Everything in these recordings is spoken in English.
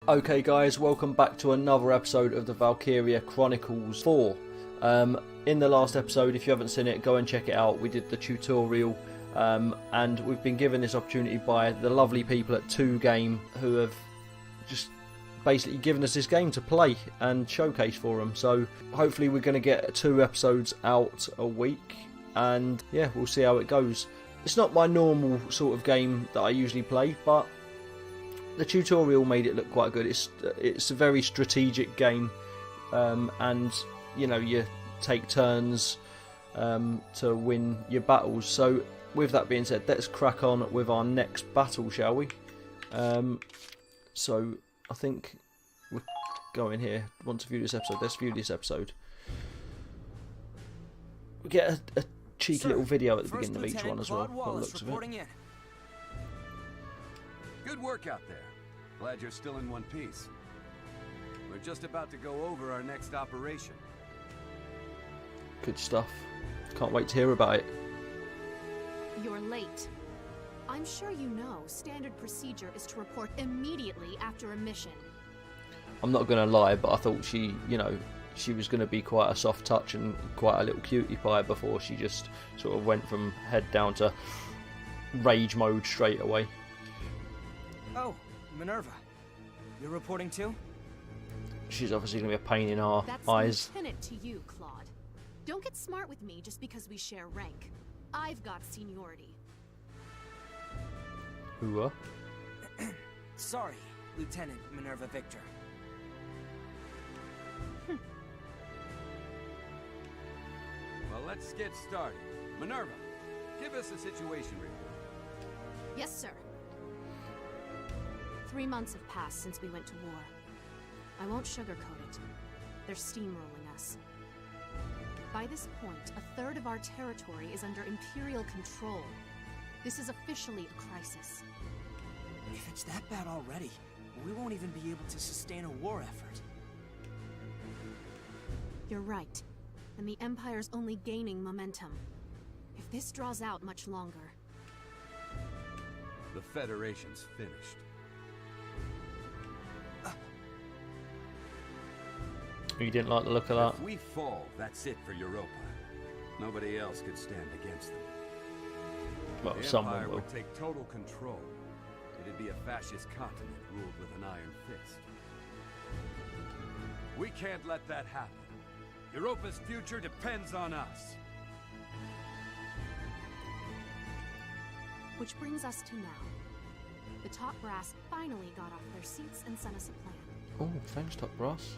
Okay guys, welcome back to another episode of the Valkyria Chronicles 4. In the last episode, if you haven't seen it, go and check it out. We did the tutorial and we've been given this opportunity by the lovely people at 2Game who have just basically given us this game to play and showcase for them. So hopefully we're going to get 2 episodes out a week and yeah, we'll see how it goes. It's not my normal sort of game that I usually play, but the tutorial made it look quite good. It's a very strategic game, and you know, you take turns to win your battles. So with that being said, let's crack on with our next battle, shall we? So I think we're going here. Want to view this episode? Let's view this episode. We get a cheeky little video at the beginning of each one as well. Claude Wallace reporting in. Good work out there. Glad you're still in one piece. We're just about to go over our next operation. Good stuff. Can't wait to hear about it. You're late. I'm sure you know standard procedure is to report immediately after a mission. I'm not going to lie, but I thought she, you know, she was going to be quite a soft touch and quite a little cutie pie before she just sort of went from head down to rage mode straight away. Oh, Minerva. You're reporting too? She's obviously going to be a pain in our eyes. That's lieutenant to you, Claude. Don't get smart with me just because we share rank. I've got seniority. Who are? Sorry, Lieutenant Minerva Victor. Well, let's get started. Minerva, give us a situation report. Yes, sir. 3 months have passed since we went to war. I won't sugarcoat it. They're steamrolling us. By this point, a third of our territory is under imperial control. This is officially a crisis. If it's that bad already, we won't even be able to sustain a war effort. You're right. And the Empire's only gaining momentum. If this draws out much longer... The Federation's finished. You didn't like the look of that? If we fall, that's it for Europa. Nobody else could stand against them. Well, the someone Empire will. would take total control. It'd be a fascist continent ruled with an iron fist. We can't let that happen. Europa's future depends on us. Which brings us to now. The top brass finally got off their seats and sent us a plan. Oh, thanks, Top Brass.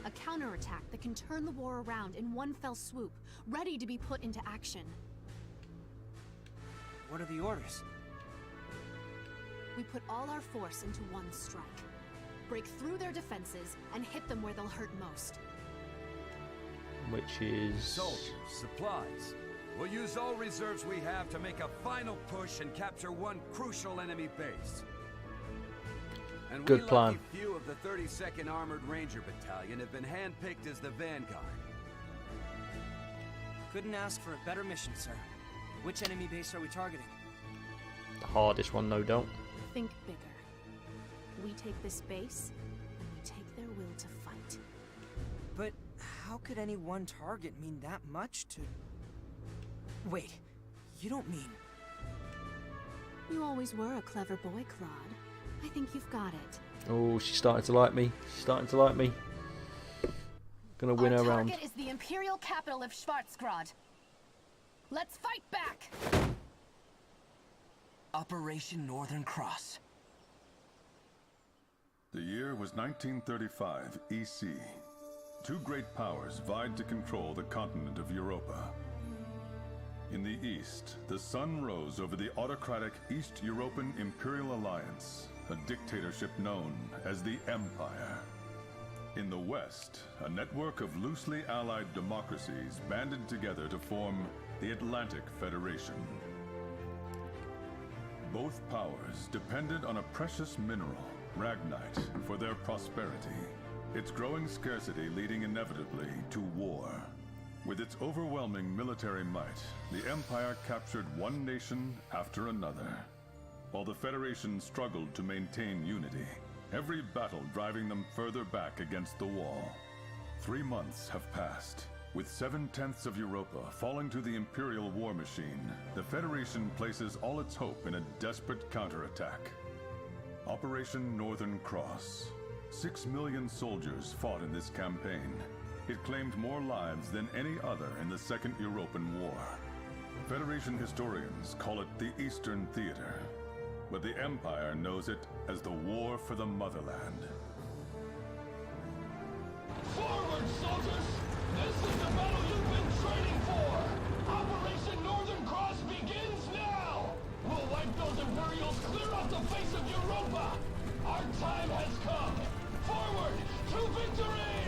A counterattack that can turn the war around in one fell swoop, ready to be put into action. What are the orders? We put all our force into one strike. Break through their defenses and hit them where they'll hurt most. Which is... Soldiers, supplies. We'll use all reserves we have to make a final push and capture one crucial enemy base. And good plan. We few of the 32nd Armored Ranger Battalion have been handpicked as the vanguard. Couldn't ask for a better mission, sir. Which enemy base are we targeting? The hardest one, no doubt. Think bigger. We take this base, and we take their will to fight. But how could any one target mean that much to... Wait, you don't mean... You always were a clever boy, Claude. I think you've got it. Oh, she's starting to like me. She's starting to like me. Gonna win her round. Our target is the imperial capital of Schwarzgrad. Let's fight back! Operation Northern Cross. The year was 1935 EC. 2 great powers vied to control the continent of Europa. In the east, the sun rose over the autocratic East European Imperial Alliance, a dictatorship known as the Empire. In the west, a network of loosely allied democracies banded together to form the Atlantic Federation. Both powers depended on a precious mineral, Ragnite, for their prosperity, its growing scarcity leading inevitably to war. With its overwhelming military might, the Empire captured one nation after another, while the Federation struggled to maintain unity. every battle driving them further back against the wall. 3 months have passed. With 7/10 of Europa falling to the Imperial war machine, the Federation places all its hope in a desperate counterattack. Operation Northern Cross. 6 million soldiers fought in this campaign. It claimed more lives than any other in the Second European War. Federation historians call it the Eastern Theater, but the Empire knows it as the War for the Motherland. Forward, soldiers! This is the battle you've been training for! Operation Northern Cross begins now! We'll wipe those Imperials clear off the face of Europa! Our time has come! Forward to victory!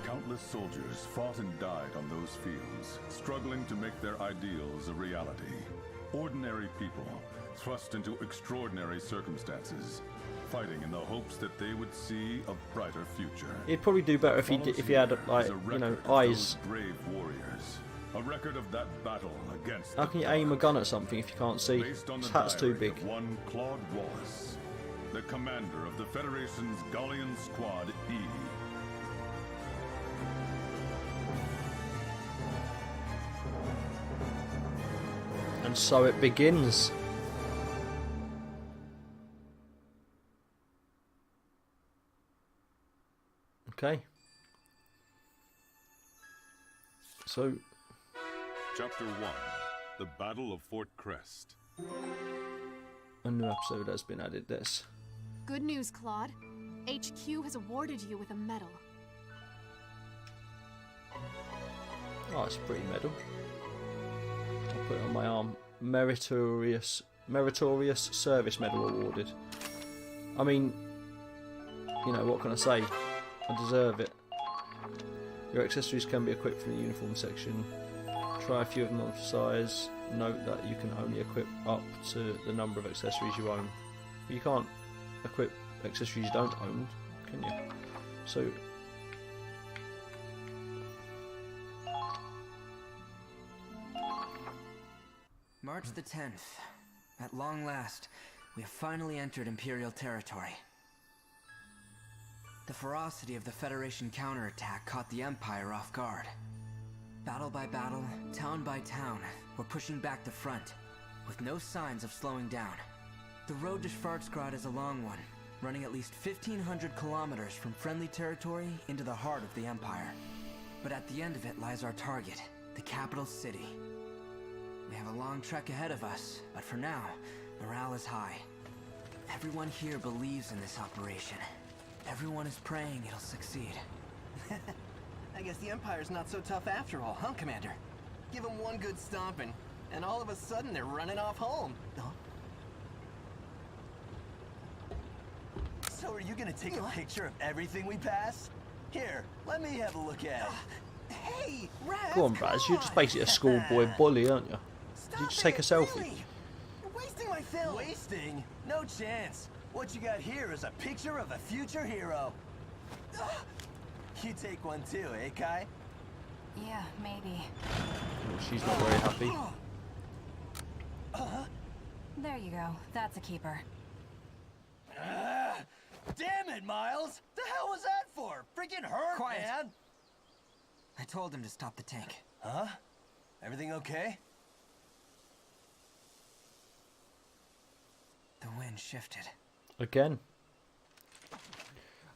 Countless soldiers fought and died on those fields, struggling to make their ideals a reality. Ordinary people, thrust into extraordinary circumstances, fighting in the hopes that they would see a brighter future. He'd probably do better if he had like, you know, eyes. Brave warriors. A record of that battle against. How can you aim a gun at something if you can't see? Based on His the hat's too diary big. of one Claude Wallace, the commander of the Federation's Galleon Squad E. And so it begins. Okay. So, Chapter 1, The Battle of Fort Crest. a new episode has been added. This. Good news, Claude. HQ has awarded you with a medal. Oh, it's a pretty medal. I'll put it on my arm. Meritorious Service Medal awarded. I mean, you know, what can I say? I deserve it. Your accessories can be equipped from the uniform section. Try a few of them on for size. Note that you can only equip up to the number of accessories you own. You can't equip accessories you don't own, can you? So, March the 10th. At long last, we have finally entered Imperial territory. The ferocity of the Federation counterattack caught the Empire off guard. Battle by battle, town by town, we're pushing back the front, with no signs of slowing down. The road to Schwarzgrad is a long one, running at least 1,500 kilometers from friendly territory into the heart of the Empire. But at the end of it lies our target, the capital city. We have a long trek ahead of us, but for now, morale is high. Everyone here believes in this operation. Everyone is praying it'll succeed. I guess the Empire's not so tough after all, huh, Commander? Give them one good stomping, and all of a sudden they're running off home. Huh? So are you gonna take a picture of everything we pass? Here, let me have a look at it. Hey, Raz, go on, Braz. You're just basically a schoolboy bully, aren't you? Did you just take a selfie? Really? You're wasting my film. Wasting? No chance. What you got here is a picture of a future hero. You take one too, eh, Kai? Yeah, maybe. Oh, she's not very happy. There you go. That's a keeper. Damn it, Miles! The hell was that for? Freaking hurt, Quiet. man! I told him to stop the tank. Huh? Everything okay? The wind shifted. Again.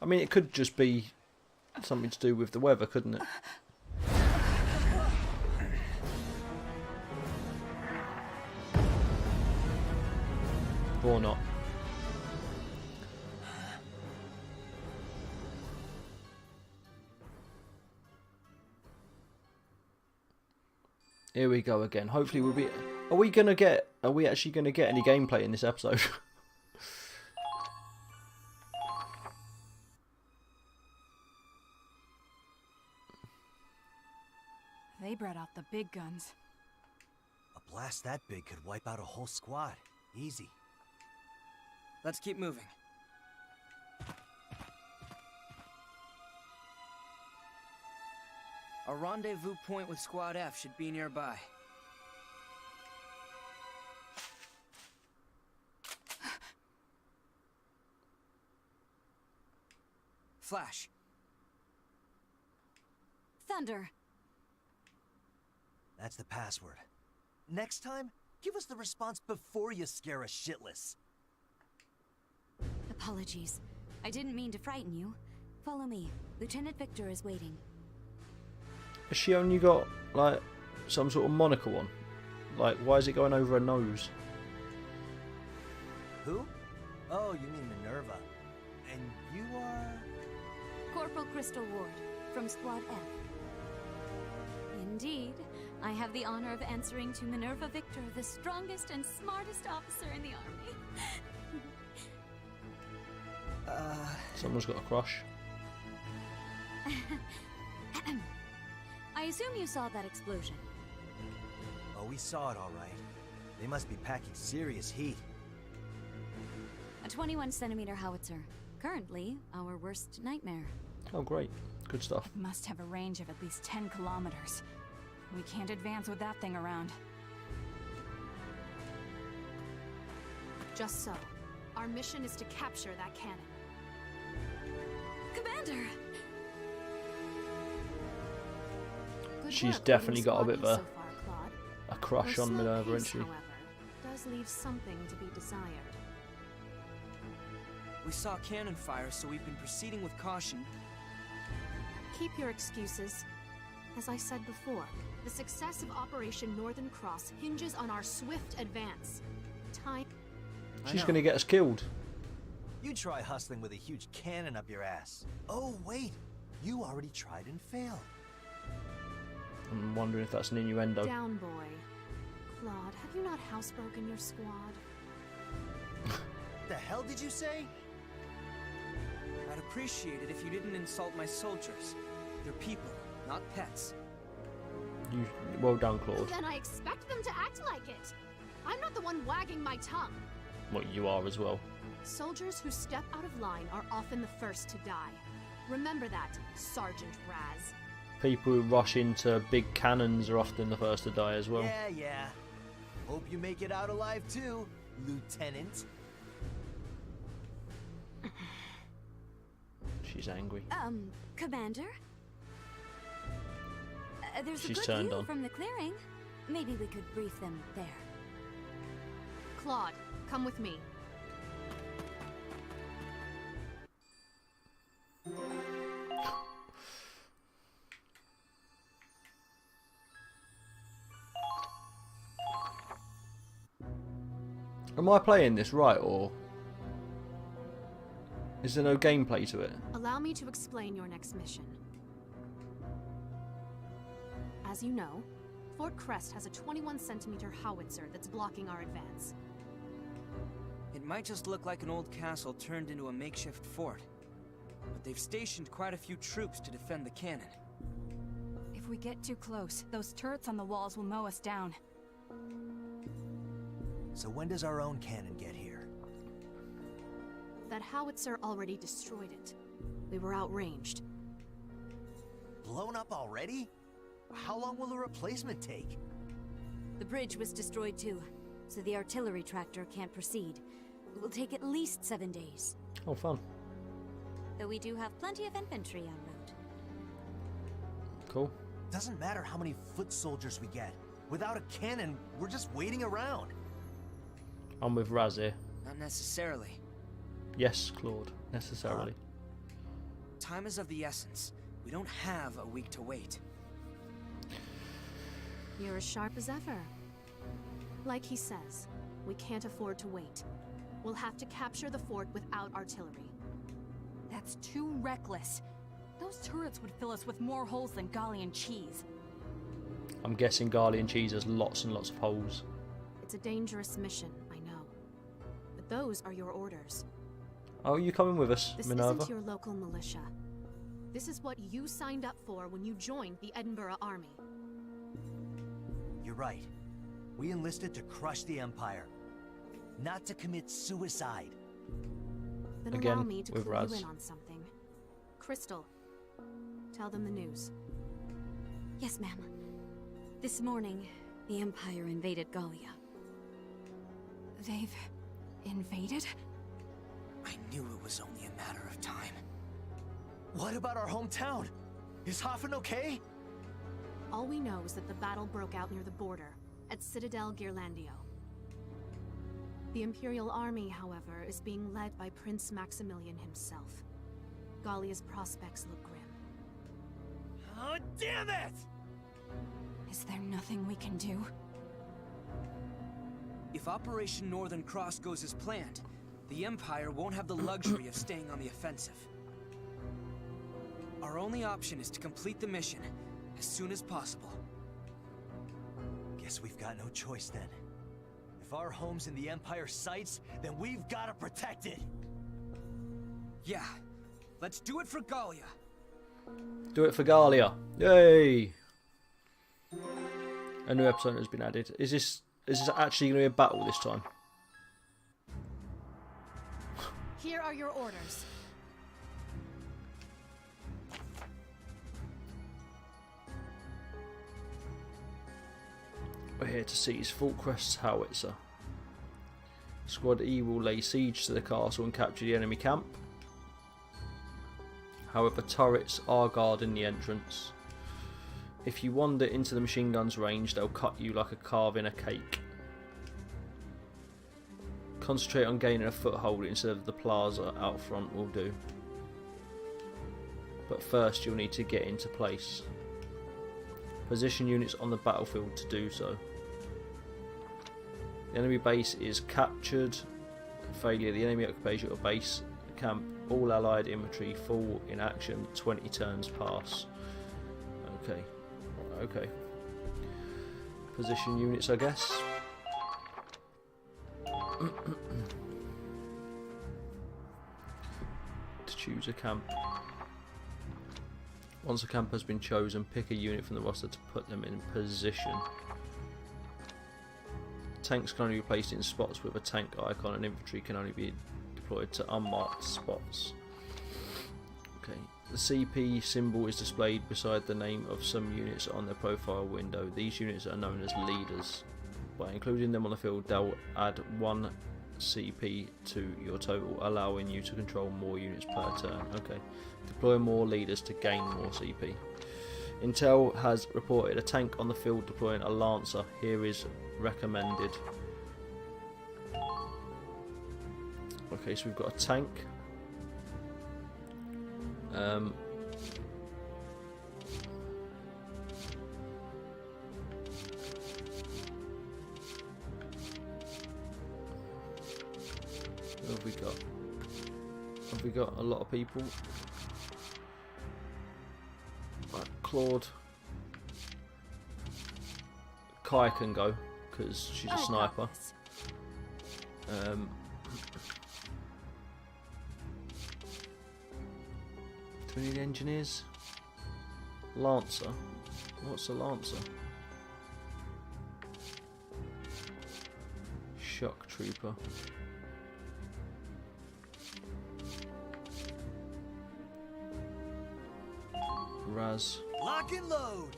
I mean, it could just be something to do with the weather, couldn't it? Or not. Here we go again. Hopefully we'll be... Are we actually gonna get any gameplay in this episode? They brought out the big guns. A blast that big could wipe out a whole squad. Easy. Let's keep moving. A rendezvous point with Squad F should be nearby. flash. Thunder. That's the password. Next time, give us the response before you scare us shitless. Apologies. I didn't mean to frighten you. Follow me. Lieutenant Victor is waiting. Has she only got, like, some sort of monocle on? Like, why is it going over her nose? Who? Oh, you mean Minerva. And you are... Corporal Crystal Ward, from Squad F. Indeed. I have the honor of answering to Minerva Victor, the strongest and smartest officer in the army. Someone's got a crush. I assume you saw that explosion. Oh, we saw it all right. They must be packing serious heat. A 21-centimeter howitzer. Currently, our worst nightmare. Oh, great. Good stuff. It must have a range of at least 10 kilometers. We can't advance with that thing around. Just so. Our mission is to capture that cannon. Commander! Good She's work definitely leading got a Squad bit of E a- so far, Claude. A crush Their on slow Minerva, pace, isn't she? however, does leave something to be desired. We saw cannon fire, so we've been proceeding with caution. Keep your excuses. As I said before, the success of Operation Northern Cross hinges on our swift advance. Time. She's going to get us killed. You try hustling with a huge cannon up your ass. Oh, wait. You already tried and failed. I'm wondering if that's an innuendo. Down, boy. Claude, have you not housebroken your squad? The hell did you say? I'd appreciate it if you didn't insult my soldiers. They're people, not pets. Well done, Claude. Then I expect them to act like it. I'm not the one wagging my tongue. Well, you are as well. Soldiers who step out of line are often the first to die. Remember that, Sergeant Raz. People who rush into big cannons are often the first to die as well. Yeah. Hope you make it out alive too, Lieutenant. She's angry. Commander? There's She's a good turned view on. from the clearing. Maybe we could brief them there. Claude, come with me. Am I playing this right, or is there no gameplay to it? Allow me to explain your next mission. As you know, Fort Crest has a 21-centimeter howitzer that's blocking our advance. It might just look like an old castle turned into a makeshift fort. But they've stationed quite a few troops to defend the cannon. If we get too close, those turrets on the walls will mow us down. So when does our own cannon get here? That howitzer already destroyed it. We were outranged. Blown up already? How long will a replacement take? The bridge was destroyed too, so the artillery tractor can't proceed. It will take at least 7 days. Oh, fun. Though we do have plenty of infantry en route. Cool. Doesn't matter how many foot soldiers we get. Without a cannon, we're just waiting around. I'm with Raz here. Not necessarily. Yes, Claude. Necessarily. Time is of the essence. We don't have a week to wait. You're as sharp as ever. Like he says, we can't afford to wait. We'll have to capture the fort without artillery. That's too reckless. Those turrets would fill us with more holes than Gallian cheese. I'm guessing Garlian cheese has lots and lots of holes. It's a dangerous mission, I know. But those are your orders. Oh, you coming with us, This Minerva? isn't your local militia. This is what you signed up for when you joined the Edinburgh Army. You're right. We enlisted to crush the Empire, not to commit suicide. Then Again, allow me to with clue Raz. you in on something. Crystal, tell them the news. Yes, ma'am. This morning, the Empire invaded Gallia. They've invaded? I knew it was only a matter of time. What about our hometown? Is Hafen okay? All we know is that the battle broke out near the border, at Citadel Ghirlandaio. The Imperial Army, however, is being led by Prince Maximilian himself. Gallia's prospects look grim. Oh, damn it! Is there nothing we can do? If Operation Northern Cross goes as planned, the Empire won't have the luxury of staying on the offensive. Our only option is to complete the mission as soon as possible. Guess we've got no choice then. If our home's in the Empire's sights, then we've got to protect it! Yeah, let's do it for Gallia. Do it for Gallia. Yay! A new episode has been added. Is this actually going to be a battle this time? Here are your orders. We're here to seize Falkrest's howitzer. Squad E will lay siege to the castle and capture the enemy camp. However, turrets are guarding the entrance. If you wander into the machine gun's range, they'll cut you like a carve in a cake. Concentrate on gaining a foothold instead of the plaza out front will do. But first you'll need to get into place. Position units on the battlefield to do so. The enemy base is captured. Failure, the enemy occupies your base. Camp, all allied infantry fall in action 20 turns pass. Okay. Okay. Position units, I guess. To choose a camp. Once a camp has been chosen, pick a unit from the roster to put them in position. Tanks can only be placed in spots with a tank icon, and infantry can only be deployed to unmarked spots. Okay. The CP symbol is displayed beside the name of some units on their profile window. These units are known as leaders. By including them on the field, they'll add 1 CP to your total, allowing you to control more units per turn. Okay. Deploy more leaders to gain more CP. Intel has reported a tank on the field deploying a Lancer. Here is recommended. Okay, so we've got a tank. What have we got? Have we got a lot of people? Right, Claude. Kai can go because she's a sniper. Do we need engineers? Lancer? What's a Lancer? Shock Trooper. Raz. Lock and load!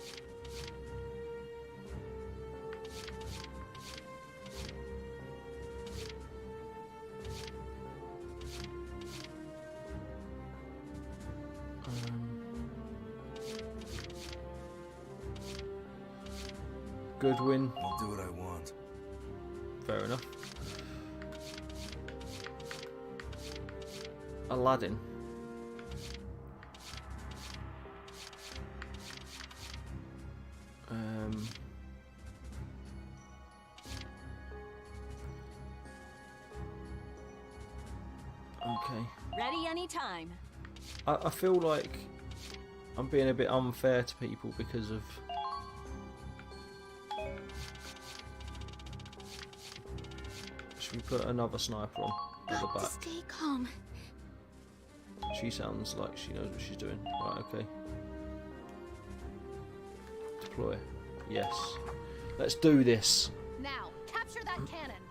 Goodwin. I'll do what I want. Fair enough. Aladdin. Okay. Ready anytime. I feel like I'm being a bit unfair to people because of should we put another sniper on at the back? Stay calm. She sounds like she knows what she's doing. Right, okay. Deploy. Yes. Let's do this. Now, capture that cannon.